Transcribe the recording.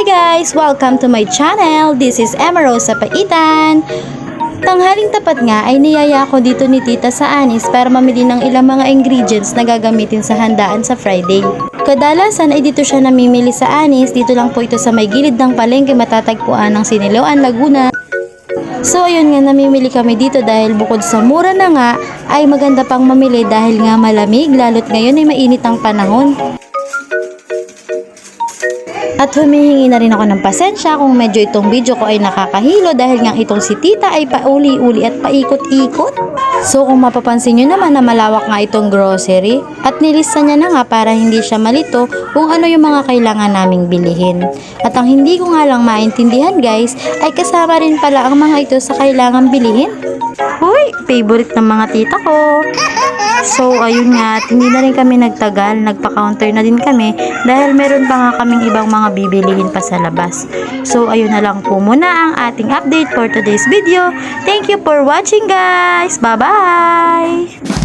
Hi guys! Welcome to my channel. This is Emma Rosa Paitan. Tanghaling tapat nga ay niyaya ko dito ni Tita sa Anis para mamili ng ilang mga ingredients na gagamitin sa handaan sa Friday. Kadalasan ay dito siya namimili sa Anis. Dito lang po ito sa may gilid ng palengke matatagpuan ng Siniloan, Laguna. So ayun nga, namimili kami dito dahil bukod sa mura na nga ay maganda pang mamili dahil nga malamig lalo't ngayon ay mainit ang panahon. At humihingi na rin ako ng pasensya kung medyo itong video ko ay nakakahilo dahil nga itong si Tita ay pauli-uli at paikot-ikot. So kung mapapansin nyo naman na malawak nga itong grocery at nilista niya na nga para hindi siya malito kung ano yung mga kailangan naming bilihin. At ang hindi ko nga lang maintindihan guys ay kasama rin pala ang mga ito sa kailangan bilihin. Uy, favorite ng mga tita ko. So ayun nga, hindi na rin kami nagtagal, nagpa-counter na din kami dahil meron pa nga kaming ibang mga bibilihin pa sa labas. So ayun na lang po muna ang ating update for today's video. Thank you for watching guys! Bye-bye!